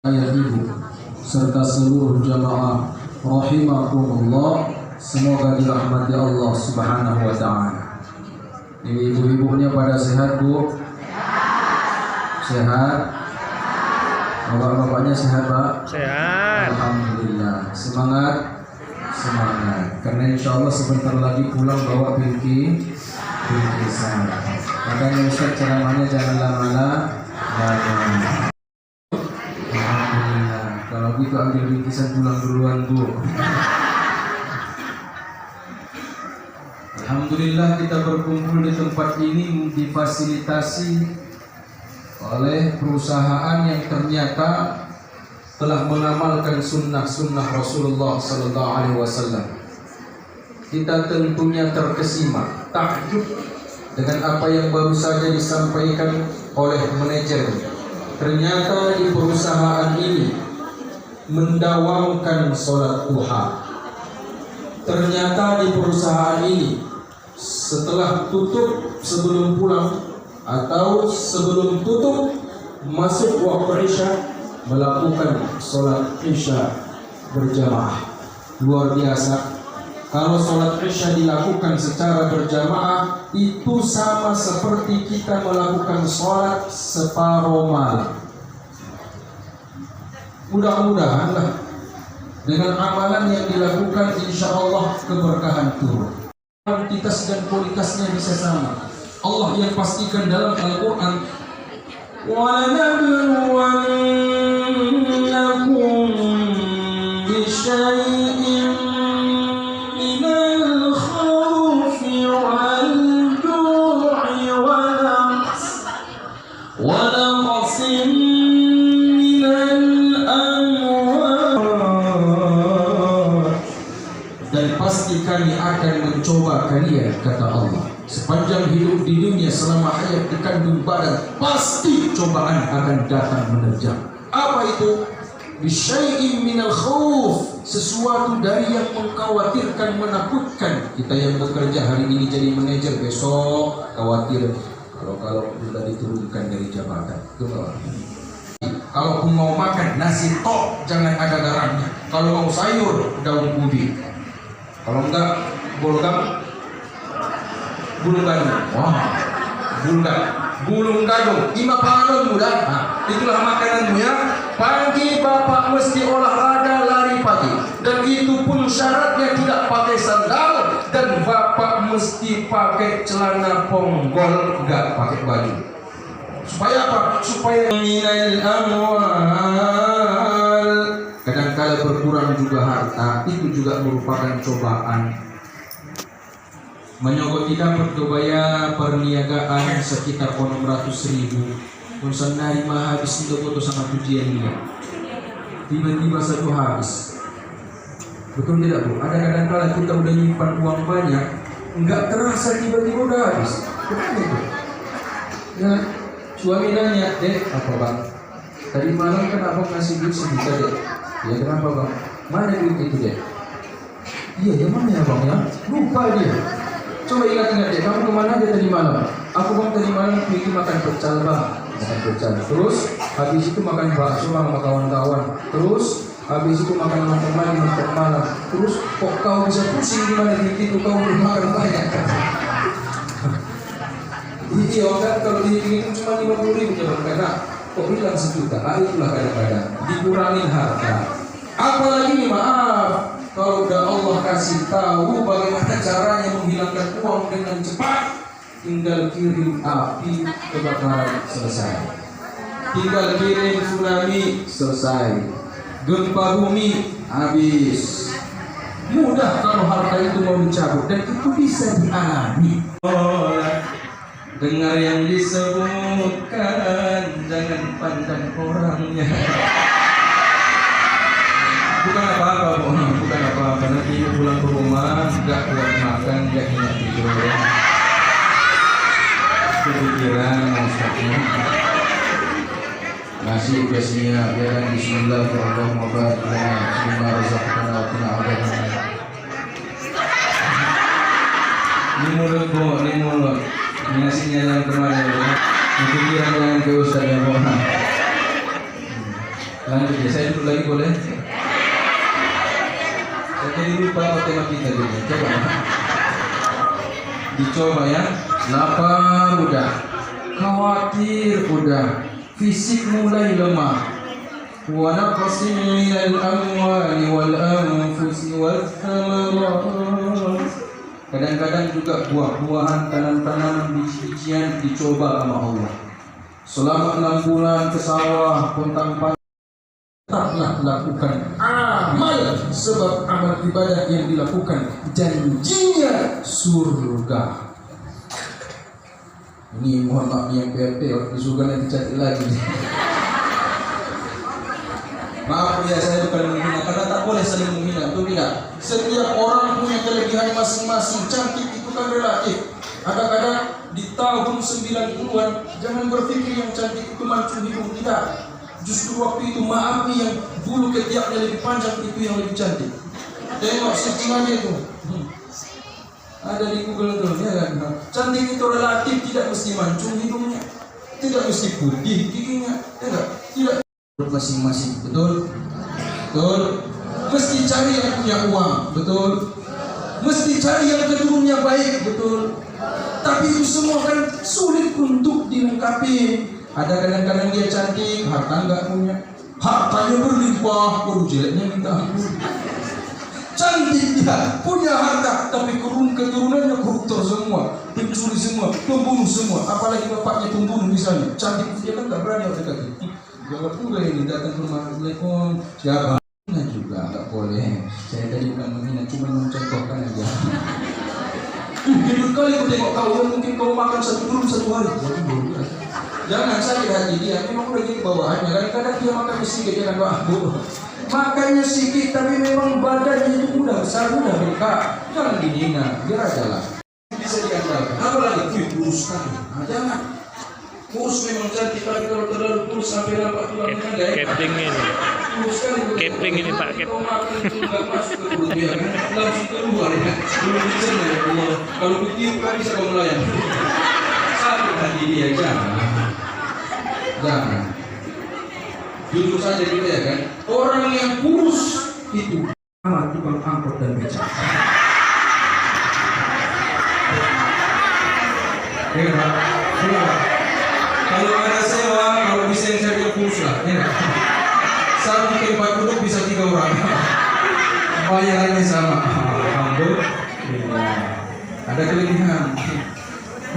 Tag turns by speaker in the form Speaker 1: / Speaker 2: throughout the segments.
Speaker 1: ayah ibu serta seluruh jamaah rahimakumullah, semoga dirahmati Allah Subhanahu wa taala. Ini ibu-ibunya pada sehat, Bu? Sehat? Bapak-bapaknya sehat, Pak?
Speaker 2: Sehat.
Speaker 1: Alhamdulillah. Semangat? Semangat. Karena insya Allah sebentar lagi pulang bawa pinky sana. Makanya Ustaz ceramahnya jangan lama-lama. Kalau gitu ambil bingkisan pulang duluan, Bu. Alhamdulillah kita berkumpul di tempat ini difasilitasi oleh perusahaan yang ternyata telah mengamalkan sunnah-sunnah Rasulullah Sallallahu Alaihi Wasallam. Kita tentunya terkesima, takjub dengan apa yang baru saja disampaikan oleh manajer. Ternyata di perusahaan ini mendawamkan sholat duha. Ternyata di perusahaan ini setelah tutup sebelum pulang atau sebelum tutup masuk waktu Isya melakukan sholat Isya berjamaah. Luar biasa. Kalau sholat Isya dilakukan secara berjamaah itu sama seperti kita melakukan sholat separuh malam. Mudah-mudahan lah dengan amalan yang dilakukan insya Allah keberkahan turun. Kuantitas dan kualitasnya bisa sama. Allah yang pastikan dalam Al-Quran, وَلَنَبْلُوَنَّكُمْ بِشَيْءٍ مِنَ الْخَوْفِ وَالْجُوعِ وَنَقْصٍ dan pasti kami akan mencoba kalian, kata Allah. Sepanjang hidup di dunia, selama hayat di kandung badan, pasti cobaan akan datang menerjang. Apa itu? Bisyai'in minal khauf, sesuatu dari yang mengkhawatirkan, menakutkan. Kita yang bekerja hari ini jadi manajer, besok khawatir kalau sudah diturunkan dari jabatan. Kalau mau makan nasi tok, jangan ada garamnya. Kalau mau sayur, daun ubi. Kalau enggak, bulung gadung. Wah, bulung gadung. Ima panon muda. Nah, itulah makananmu ya. Pagi bapak mesti olahraga lari pagi. Dan itu pun syaratnya tidak pakai sandal. Dan bapak mesti pakai celana ponggol, enggak pakai baju. Supaya apa? Supaya minal amwal. Kadang-kala berkurang juga harta, itu juga merupakan cobaan. Menyogoti dapat kebaya perniagaan sekitar 600.000. Konsenari mah habis itu foto sama pujian dia. Tiba-tiba satu habis. Betul tidak, Bu? Ada kadang-kala kita udah nyimpan uang banyak, nggak terasa tiba-tiba udah habis. Kenapa itu? Ya, suami nanya, "Dek, apa Bang? Tadi malam kan abang ngasih duit sejuta, Dek." "Ya kenapa Bang? Mana duit itu, Dek?" "Iya, yang mana ya Bang ya? Lupa dia." "Coba ingat-ingat Dek, kamu kemana aja tadi malam?" "Aku Bang tadi malam pergi makan pecel Bang." Makan pecel. Terus habis itu makan bakso sama kawan-kawan. Terus habis itu makan lontong malam. Terus kok kau bisa pusing gimana gitu? Kau belum makan banyak kan? Iya kan, kalau dihitung cuma 50.000 ya Bang. Karena kok bilang sejuta, itulah kadang-kadang dikurangin harta. Apalagi nih maaf, kalau udah Allah kasih tahu bagaimana caranya menghilangkan uang dengan cepat, tinggal kirim api kebakaran selesai, tinggal kirim tsunami selesai, gempa bumi habis. Mudah kalau harta itu mau dicabut, dan itu bisa dialami. Dengar yang disebutkan, jangan pandang orangnya. Bukan apa-apa, bukan apa-apa. Nanti pulang ke rumah, gak kuat makan, gak enak tidur. Kepikiran Ustaznya. Nasi biasanya biarkan bismillahirrahmanirrahim. Bismillahirrahmanirrahim. Ini mulut Bu, ini mulut. Ini nasinya yang kemarin ya. Kepikiran jangan ke Ustaz ya, Lanjut ya, saya duduk lagi boleh? Saya jadi lupa apa tema kita dulu. Coba ya. Dicoba ya. Lapar udah, khawatir udah, fisik mulai lemah. Wa naqsin minal amwali wal anfusi wath thamarat. Kadang-kadang juga buah-buahan, tanam-tanaman, biji-bijian dicoba sama Allah. Selama 6 bulan ke sawah, pontang-panting, tetaplah lakukan amal, sebab amal ibadah yang dilakukan janjinya surga. Ini mohon maaf yang PRT, di surga nanti cari lagi. Maaf ya, saya bukan menghina, karena tak boleh saling menghina, betul tidak? Setiap orang punya kelebihan masing-masing. Cantik itu kan relatif. Kadang-kadang di tahun 90-an jangan berpikir yang cantik itu mancung hidung, tidak. Justru waktu itu maaf yang bulu ketiaknya lebih panjang itu yang lebih cantik. Tengok settingannya itu. Ada di Google tuh, ya kan? Cantik itu relatif, tidak mesti mancung hidungnya, tidak mesti putih giginya, tidak masing-masing, betul? Betul. Mesti cari yang punya uang, betul? Mesti cari yang keturunannya baik, betul? Tapi itu semua kan sulit untuk dilengkapi. Ada kadang-kadang dia cantik, harta enggak punya, hartanya berlimpah, baru jeleknya minta ampun. Cantik dia, punya harta, tapi keturunannya koruptor semua, pencuri semua, pembunuh semua. Apalagi bapaknya pembunuh misalnya, cantik dia kan nggak berani dekati. Jawab juga ini, datang ke rumah, Assalamualaikum, siapa? Nah juga nggak boleh. Saya tadi bukan menghina, cuma mencontohkan aja. Hidup kali aku tengok kau, mungkin kau makan 1 burung 1 hari. Jangan sakit hati dia, memang udah gitu bawaannya. Kadang-kadang dia makan sedikit, jangan bodoh. Makannya sedikit, tapi memang badannya itu udah besar, udah berkah. Jangan dihina, biar aja lah. Bisa diandalkan. Apalagi kurus sekali. Nah, jangan. Kurus memang cantik, tapi kalau terlalu kurus sampai nampak tulang kan gak enak.
Speaker 2: Keping ini.
Speaker 1: Kurus sekali.
Speaker 2: Keping ini Pak.
Speaker 1: Kalau makan itu nggak masuk ke perut dia kan, langsung keluar ya. Belum bisa ya. Kalau ketiup kan bisa kau melayang. Sakit hati dia, jangan. Jujur saja gitu ya kan. Orang yang kurus itu amat tukang angkot dan becak. Ya Pak. Kalau ada sewa, kalau bisa yang saya bilang kurus lah, ya. Satu tempat duduk bisa 3 orang. Bayarannya sama. Alhamdulillah. Ada kelebihan.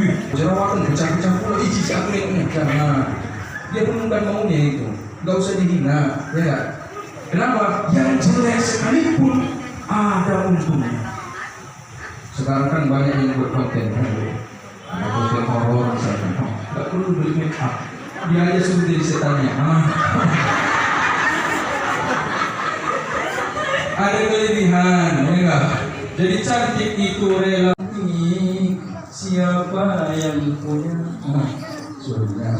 Speaker 1: Wih, jerawatan pecah-pecah pula. Iji aku lihatnya. Jangan. Dia pun bukan maunya itu. Gak usah dihina, ya gak? Kenapa? Yang jelek sekalipun ada untungnya. Sekarang kan banyak yang buat konten. Ada konten horor misalnya. Gak perlu beli make up, dia aja suruh jadi setannya. Ada kelebihan, enggak? Jadi cantik itu rela. Siapa yang punya? Sudah.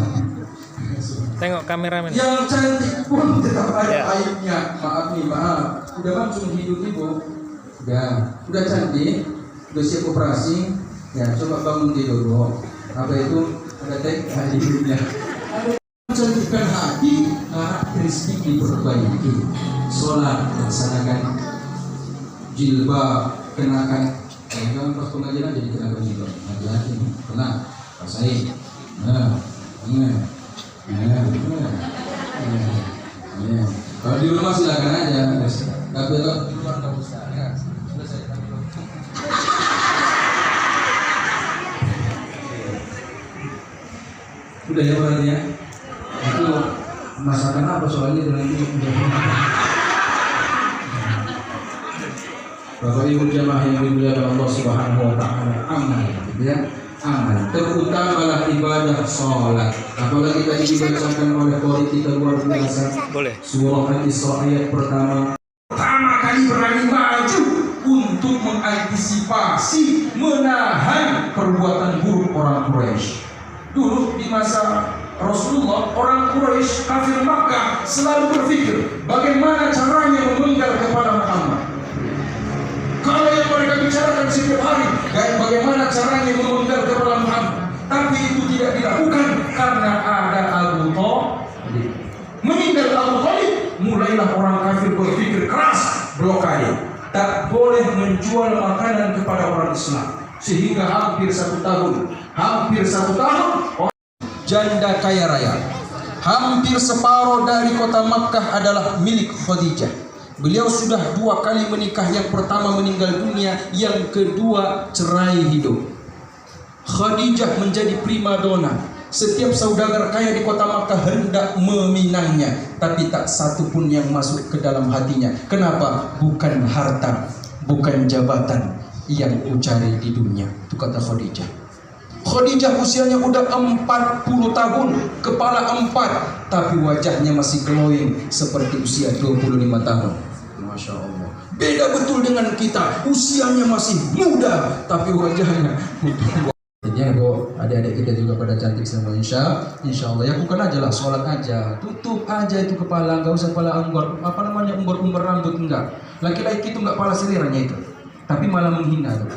Speaker 2: Tengok kameramen.
Speaker 1: Yang cantik pun tetap ada aibnya. Maaf nih, maaf. Udah langsung hidup ibu. Udah cantik, udah siap operasi. Ya, coba bangun tidur dulu. Apa itu? Ada tek hidupnya. Ada cantikkan hati, karakteristik diperbaiki. Sholat laksanakan, jilbab kenakan. Jangan pas pengajian jadi kenakan jilbab. Hati-hati, tenang, rasain. Kalau di rumah silakan aja. Tapi kalau di luar nggak usah. Sudah saya tahu. Udah ya berarti ya. Itu masakan apa soalnya nanti Bapak Ibu jamaah yang dimuliakan Allah Subhanahu wa taala, amal ya, amal terutamalah ibadah sholat. Apalagi tadi dibacakan oleh qori kita luar biasa.
Speaker 2: Boleh.
Speaker 1: Surah Al-Isra ayat pertama kali berani maju untuk mengantisipasi, menahan perbuatan buruk orang Quraisy. Dulu di masa Rasulullah, orang Quraisy kafir Makkah selalu berpikir bagaimana caranya memenggal kepala Muhammad. Kalau yang mereka bicarakan setiap hari, bagaimana caranya memenggal kepala Muhammad. Tapi itu tidak dilakukan karena ada Abu Thalib. Meninggal Abu Thalib, mulailah orang kafir berpikir keras, blokade. Tak boleh menjual makanan kepada orang Islam. Sehingga hampir satu tahun janda kaya raya, hampir separuh dari kota Makkah adalah milik Khadijah. Beliau sudah 2 kali menikah, yang pertama meninggal dunia, yang kedua cerai hidup. Khadijah menjadi primadona. Setiap saudagar kaya di kota Makkah hendak meminangnya, tapi tak satu pun yang masuk ke dalam hatinya. Kenapa? Bukan harta, bukan jabatan yang ku cari di dunia. Itu kata Khadijah. Khadijah usianya udah 40 tahun, kepala 4, tapi wajahnya masih glowing seperti usia 25 tahun. Masya Allah. Beda betul dengan kita, usianya masih muda, tapi wajahnya muda. Ya kok adik-adik kita juga pada cantik semua, insya Allah. Ya bukan aja lah, sholat aja, tutup aja itu kepala, nggak usah kepala umbar rambut, enggak. Laki-laki itu nggak pala seliranya itu, tapi malah menghina tuh.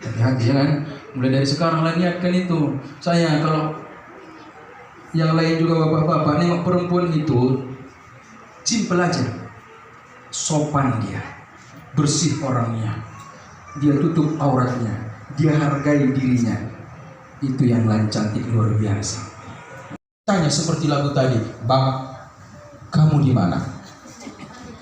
Speaker 1: Hati-hati kan, mulai dari sekarang lah niatkan itu. Saya kalau yang lain juga bapak-bapak nengok perempuan itu, simpel aja, sopan dia, bersih orangnya, dia tutup auratnya, dia hargai dirinya, itu yang lain cantik luar biasa. Tanya seperti lagu tadi, Bang, kamu di mana?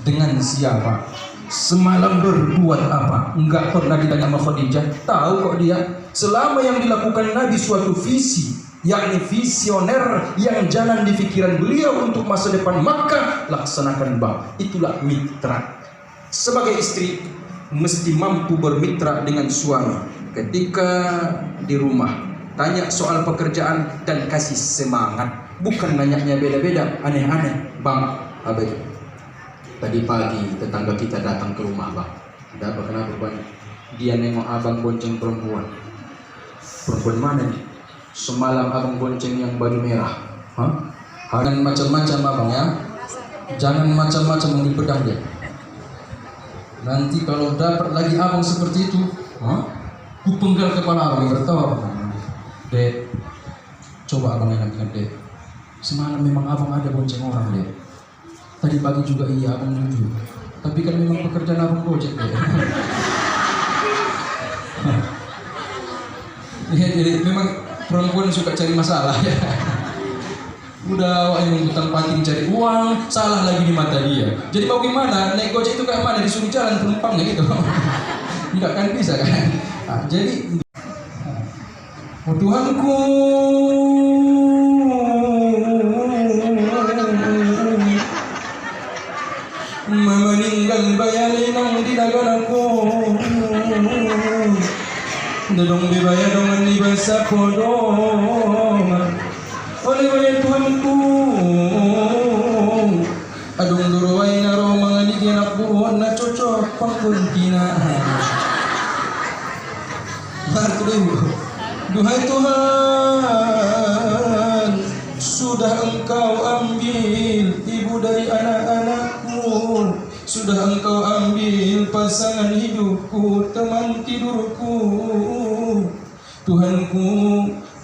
Speaker 1: Dengan siapa? Semalam berbuat apa? Enggak pernah ditanya sama Khadijah. Tahu kok dia. Selama yang dilakukan Nabi suatu visi, yakni visioner yang jalan di pikiran beliau untuk masa depan Makkah, laksanakan Bang. Itulah mitra. Sebagai istri mesti mampu bermitra dengan suami. Ketika di rumah tanya soal pekerjaan dan kasih semangat, bukan nanyanya beda-beda, aneh-aneh. Bang, apa itu? Tadi pagi tetangga kita datang ke rumah Bang. Ada apa, kenapa Bang? Dia nengok abang bonceng perempuan. Perempuan mana nih? Semalam abang bonceng yang baju merah. Hah? Jangan macam-macam abang ya. Jangan macam-macam ambil pedang dia. Nanti kalau dapat lagi abang seperti itu, ku penggal kepala abang. Bertawa abang. Dek, coba abang ingat-ingat Dek. Semalam memang abang ada bonceng orang Dek. Tadi pagi juga iya abang jujur. Tapi kan memang pekerjaan abang gojek Dek. Jadi memang perempuan suka cari masalah ya. Udah awak yang utang pating cari uang, salah lagi di mata dia. Jadi mau gimana? Naik gojek itu kayak mana? Disuruh jalan penumpangnya gitu. Enggak kan bisa kan? Nah, jadi oh Tuhanku, meninggal bayalinang di daganaku, dadong bibaya dongan di basa kodong, oleh bayar Tuhanku, adong duruay na ro mga liginak buruan na cocok pangkuntina. Duhai Tuhan, sudah Engkau ambil ibu dari anak-anakku, sudah Engkau ambil pasangan hidupku, teman tidurku. Tuhanku,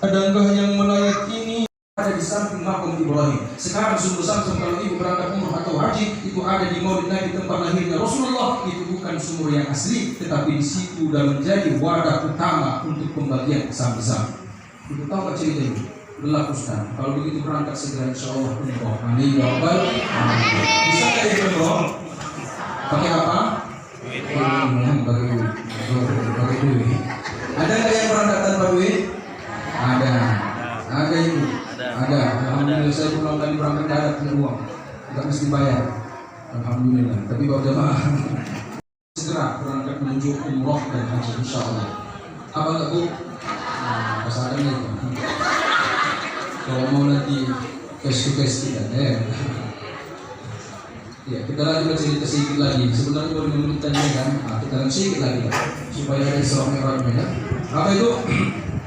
Speaker 1: adakah yang melayat ini? Ada di samping makam Ibrahim. Sekarang sungguh samsung kalau ibu berangkat umrah atau haji, itu ada di Maulid Nabi tempat lahirnya Rasulullah. Itu bukan sumur yang asli, tetapi di situ sudah menjadi wadah utama untuk pembagian saham-saham. Itu tahu gak cerita ini? Berlaku sekarang. Kalau begitu berangkat segera insyaallah umroh. Amin ya rabbal alamin. Bisa nggak itu umroh? Pakai apa? Pakai duit. Ada nggak yang berangkat tanpa duit? Ada. Ada itu. Ada. Alhamdulillah saya pulang kali berangkat darat punya uang. Tidak mesti bayar. Alhamdulillah. Tapi kalau jamaah segera berangkat menuju umroh dan haji insyaallah. Apa enggak Bu? Pasangan itu. Kalau mau nanti face kita ya. Ya, kita lagi bercerita sedikit lagi. Sebenarnya baru menit aja kan. Kita lanjut sedikit lagi supaya ada Isra Mi'rajnya ya. Apa itu?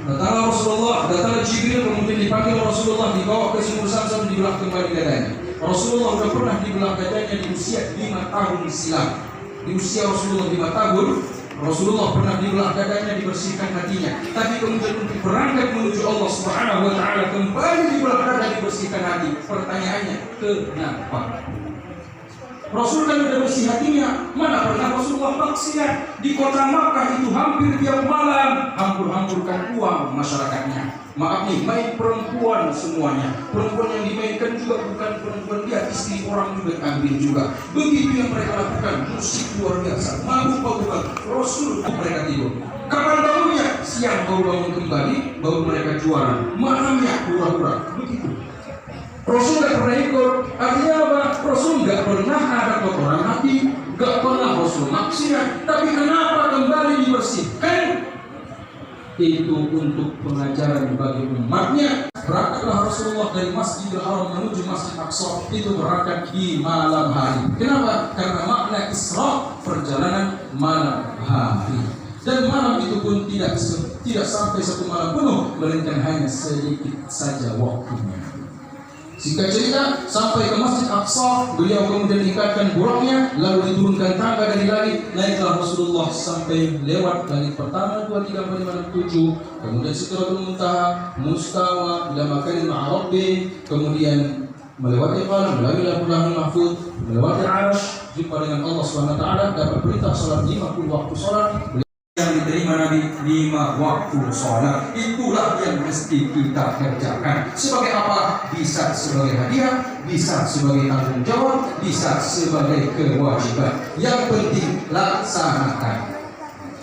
Speaker 1: Datanglah Rasulullah, datanglah Jibril, kemudian dipanggil Rasulullah, dibawa ke sumur Zamzam, dibelah kembali dadanya. Rasulullah sudah pernah dibelah dadanya di usia 5 tahun silam. Di usia Rasulullah 5 tahun, Rasulullah pernah dibelah dadanya, dibersihkan hatinya. Tapi kemudian untuk berangkat menuju Allah Subhanahu wa taala kembali dibelah dada, dibersihkan hati. Pertanyaannya, kenapa? Rasul kan udah bersih hatinya. Mana pernah Rasulullah maksiat. Di kota Makkah itu hampir tiap malam hambur-hamburkan uang masyarakatnya. Maaf nih, main perempuan semuanya. Perempuan yang dimainkan juga bukan perempuan dia, istri orang juga ambil juga. Begitu yang mereka lakukan, musik luar biasa, mabuk-mabukan. Rasul mereka tidur. Kapan bangunnya? Siang baru bangun kembali, baru mereka jualan. Malamnya hura-hura. Begitu. Rasul gak pernah ikut. Artinya apa? Rasul gak pernah ada kotoran hati, gak pernah Rasul maksiat. Tapi kenapa kembali dibersihkan? Itu untuk pengajaran bagi umatnya. Berangkatlah Rasulullah dari Masjidil Haram menuju Masjid Aqsa, itu berangkat di malam hari. Kenapa? Karena makna Isra perjalanan malam hari. Dan malam itu pun tidak sampai satu malam penuh, melainkan hanya sedikit saja waktunya. Singkat cerita, sampai ke Masjid Aqsa, beliau kemudian ikatkan buraknya, lalu diturunkan tangga dari langit. Naiklah Rasulullah sampai lewat langit pertama, 2, 3, 4, 5, 6, 7. Kemudian Sidratul Muntaha, Mustawa, ila makanin ma'arabbi. Kemudian melewati qalam, melalui Lauhul Mahfuz, melewati Arsy, jumpa dengan Allah SWT, dapat perintah salat 50 waktu salat. Yang diterima Nabi 5 waktu sholat, itulah yang mesti kita kerjakan. Sebagai apa? Bisa sebagai hadiah, bisa sebagai tanggung jawab, bisa sebagai kewajiban. Yang penting laksanakan.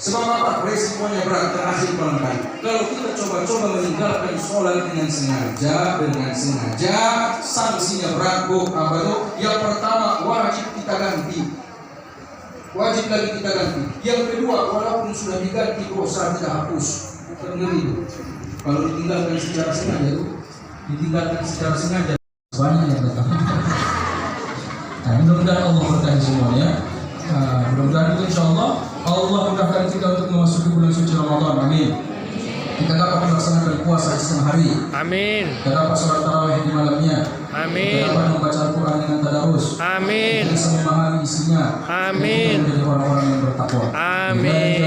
Speaker 1: Sebab apa? Resikonya berat, terhasil pelan-pelan. Kalau kita coba-coba meninggalkan sholat dengan sengaja, sanksinya berat. Apa itu? Yang pertama, wajib kita ganti. Wajib lagi kita ganti. Yang kedua, walaupun sudah diganti, dosa tidak hapus. Bukan itu. Kalau ditinggalkan secara sengaja, banyak yang datang. Nah, mudah-mudahan Allah berkahi semuanya. Mudah-mudahan itu insya Allah mudahkan kita untuk memasuki bulan suci Ramadan. Amin. Kita dapat melaksanakan puasa di setengah hari.
Speaker 2: Amin.
Speaker 1: Kita dapat sholat tarawih di malamnya.
Speaker 2: Amin.
Speaker 1: Kita dapat membaca Al-Quran dengan tadarus.
Speaker 2: Amin.
Speaker 1: Kita bisa memahami isinya.
Speaker 2: Amin.
Speaker 1: Kita menjadi orang-orang yang bertakwa.
Speaker 2: Amin.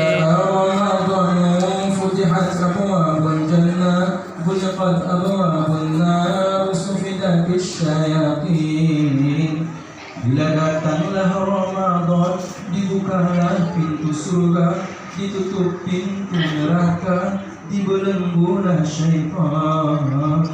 Speaker 1: Futihat abwabul jannah, ghulqat abwabun nar, sufidat asyayatin. Bila datanglah Ramadan, dibukalah pintu surga, ditutup pintu neraka, dibelenggulah syaitan.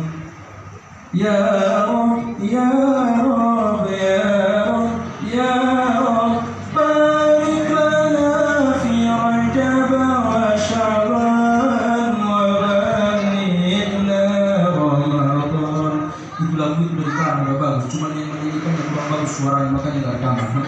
Speaker 1: Ya Rabb, ya Rabb, ya Rabb, ya Rabb, barik lana fi Rajab wa Sya'ban wa balighna Ramadan. Itu lagu itu dari kanan gak bagus, cuma yang menyanyikan yang kurang bagus suaranya, makanya gak damai.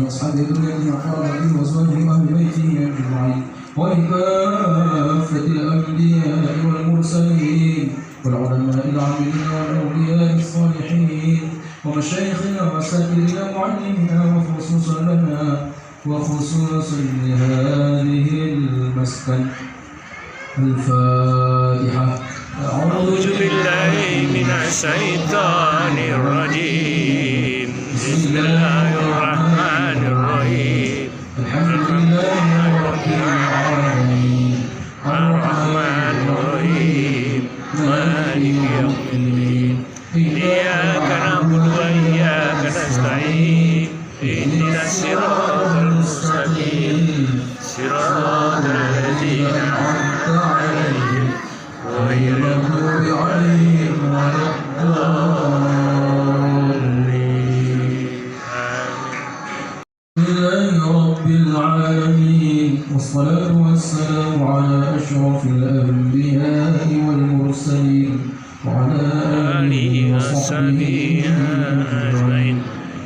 Speaker 1: أصحاب الذين قال لهم وأزواجهم أهل بيته أجمعين ولكافة الأنبياء والمرسلين والعلماء العاملين والأولياء الصالحين ومشايخنا وأساتذتنا ومعلمينا وخصوصا لنا وخصوصا لهذه المسكن. الفاتحة.
Speaker 2: أعوذ بالله من الشيطان الرجيم. بسم الله الرحمن الرحيم.
Speaker 1: الحمد لله رب العالمين
Speaker 2: الرحمن الرحيم مالك يوم الدين. إياك نعبد وإياك نستعين. اهدنا الصراط المستقيم صراط الذين أنعمت عليهم غير المغضوب عليهم ولا الضالين.
Speaker 1: لله رب العالمين والصلاة والسلام على أشرف الأنبياء والمرسلين وعلى آله وصحبه أجمعين.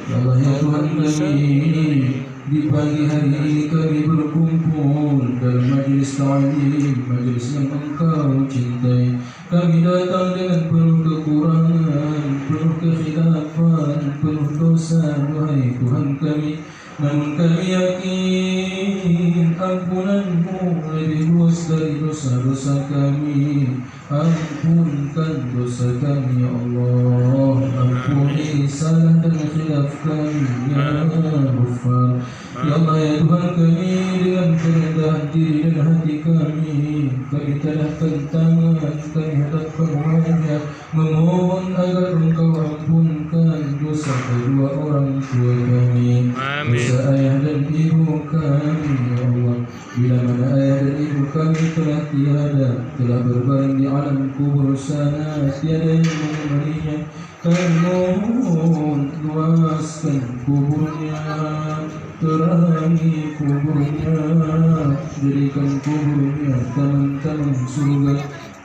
Speaker 1: Ya Allah ya Tuhan kami, di pagi hari ini kami berkumpul dalam majelis ta'lim, majelis yang Engkau cintai. Kami datang dengan penuh kekurangan, penuh kekhilafan, penuh dosa, wahai Tuhan kami. Namun kami yakin ampunan-Mu lebih luas dari dosa-dosa kami. Ampunkan dosa kami ya Allah, ampuni salah dan khilaf kami ya Ghaffar. Ya Allah ya Tuhan kami, dengan kerendahan diri dan hati kami tadahkan tangan, kami hadapkan wajah, memohon agar Engkau ampunkan dosa kedua orang tua kami,
Speaker 2: Amin.
Speaker 1: dosa ayah dan ibu kami, ya Allah. Bila mana ayah dan ibu kami telah tiada, telah berbaring di alam kubur sana, tiada yang menemaninya, kami mohon luaskan kuburnya, terangi kuburnya, jadikan kuburnya taman-taman surga.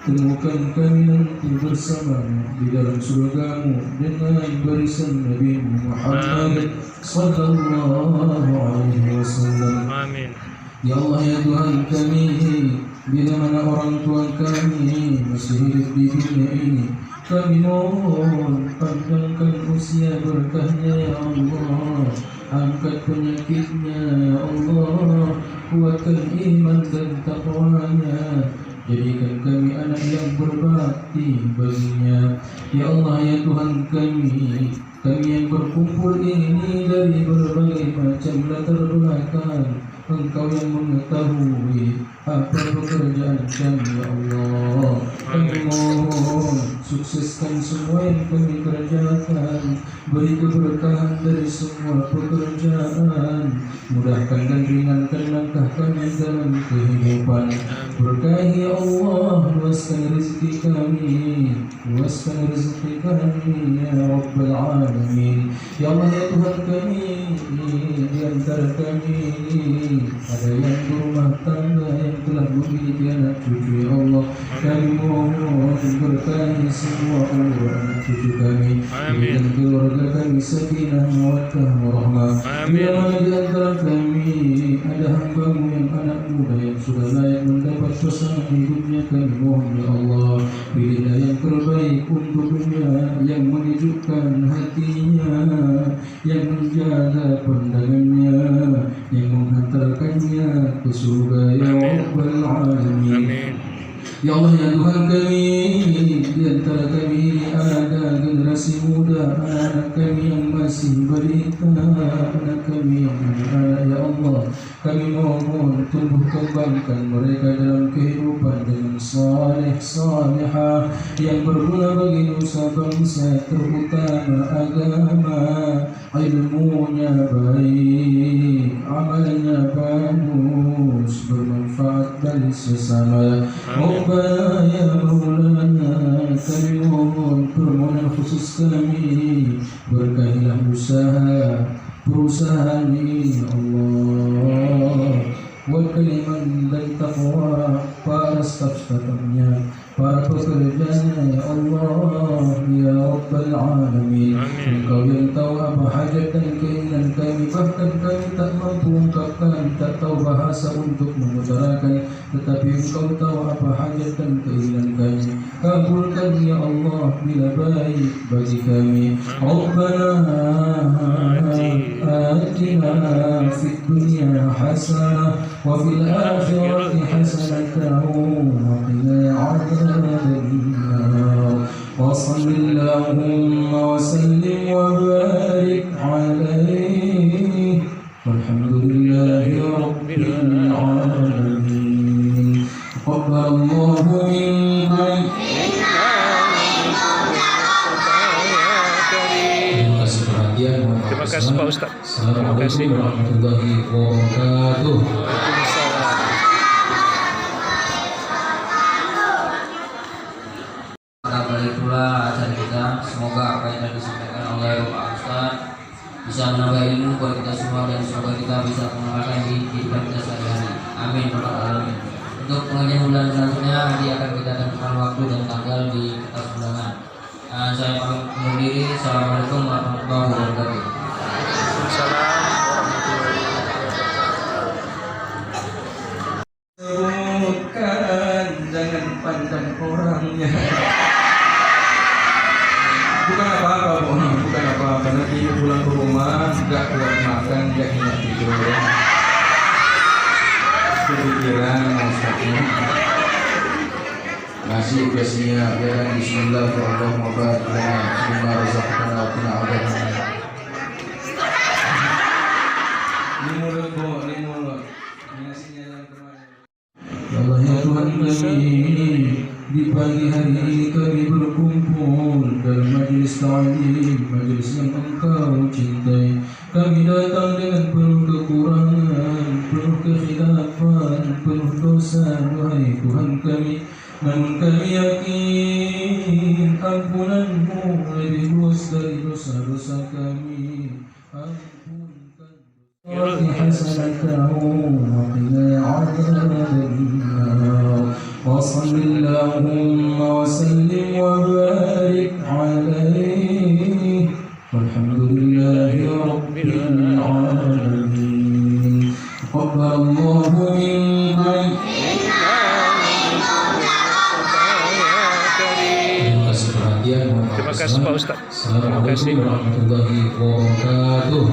Speaker 1: Temukan kami nanti bersama di dalam surgamu dengan barisan Nabi Muhammad sallallahu alaihi wasallam.
Speaker 2: Amin.
Speaker 1: Ya Allah ya Tuhan kami, bila mana orang tua kami masih hidup di dunia ini, kami mohon panjangkan usia berkahnya ya Allah, angkat penyakitnya ya Allah, kuatkan iman dan taqwanya, jadikan kami anak yang berbakti baginya. Ya Allah ya Tuhan kami yang berkumpul ini dari berbagai macam latar belakang, Engkau yang mengetahui apa pekerjaan kami ya Allah. Kami mohon sukseskan semua yang kami kerjakan, beri keberkahan dari semua pekerjaan, mudahkan dan ringankan langkah kami dalam kehidupan. Berkahi ya Allah, luaskan rezeki kami, luaskan rezeki kami ya Rabbal Alamin. Ya Allah ya Tuhan kami, di antara kami ada yang berumah tangga yang telah memiliki anak cucu ya Allah. Kami mohon berkahi semua anak cucu kami, dan keluarga kami sakinah mawaddah warahmah. Bila mana di antara kami ada hamba-Mu yang anak muda yang sudah layak mendapat pasangan hidupnya, kami mohon ya Allah, pilihlah yang terbaik untuknya, yang menyejukkan hatinya, yang menjaga pandangannya, yang menghantarkannya ke surga ya Rabbal Alamin. Ya Allah ya Tuhan kami, di antara kami ini ada generasi muda, anak kami yang masih balita, anak kami yang anak ya Allah. Kami mohon tumbuh kembangkan mereka dalam kehidupan dengan saleh salihah yang berguna bagi nusa bangsa, terutama agama, ilmunya baik, amalnya bagus, bermanfaat bagi sesama. Rabbana ya Maulana, kami mohon permohonan khusus kami, berkahilah perusahaan ini ya Allah, buat kaliman dan taqwa para staf-stafnya, para pekerjanya ya Allah ya Rabbal Alamin. Engkau yang tahu apa hajat dan keinginan kami, bahkan kami tak mampu ungkapkan, tak tahu bahasa untuk mengutarakan, tetapi Engkau tahu apa hajat dan keinginan kami. Kabulkan ya Allah bila baik bagi kami. Rabbana atina fid dunya hasanah wa fil akhirati hasanatan wa qina adzaban nar. Wa sallallahu wa sallim wa barik alaihi walhamdulillahi rabbil alamin. Taqabbalallahu minkum.
Speaker 2: Terima kasih Pak Ustaz. Terima kasih.
Speaker 1: Assalamualaikum warahmatullahi wabarakatuh.
Speaker 3: Kembali pula acara kita. Semoga apa yang tadi disampaikan oleh Pak Ustaz bisa menambah ilmu buat kita semua, dan semoga kita bisa mengamalkan di kehidupan kita sehari-hari. Amin ya rabbal alamin. Untuk pengajian bulan selanjutnya nanti akan kita tentukan waktu dan tanggal di kertas undangan. Saya pamit undur diri. Assalamualaikum warahmatullahi wabarakatuh.
Speaker 1: Sebutkan, jangan pandang orangnya. Bukan apa-apa, bukan apa-apa. Nanti pulang ke rumah, gak kuat makan, gak enak tidur. Kepikiran Ustaznya. Masih udah siap ya kan. Bismillahirrahmanirrahim. Ini mulut bu, ini mulut. Ngasihnya yang kemarin. Ya Allah ya Tuhan kami, di pagi hari ini kami berkumpul dalam majelis ta'lim, majelis yang Engkau kau cintai. Kami datang dengan penuh kekurangan, penuh kekhilafan, penuh dosa, wahai Tuhan kami. Namun kami yakin ampunanmu lebih luas dari dosa-dosa kami. Ampunkan حسنته وقنا عذاب النار وصل اللهم وسلم وبارك عليه والحمد لله رب العالمين. تقبل الله منكم.
Speaker 2: Terima kasih perhatian.
Speaker 4: Terima kasih Pak Ustaz.
Speaker 2: Assalamualaikum warahmatullahi wabarakatuh.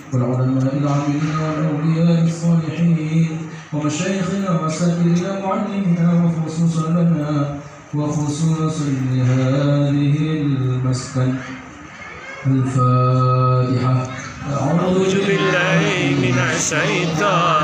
Speaker 1: والعلماء العاملين والأولياء الصالحين ومشايخنا وأساتذتنا ومعلمينا وخصوصا لنا وخصوصا لهذه المسكن. الفاتحة.
Speaker 4: أعوذ بالله من الشيطان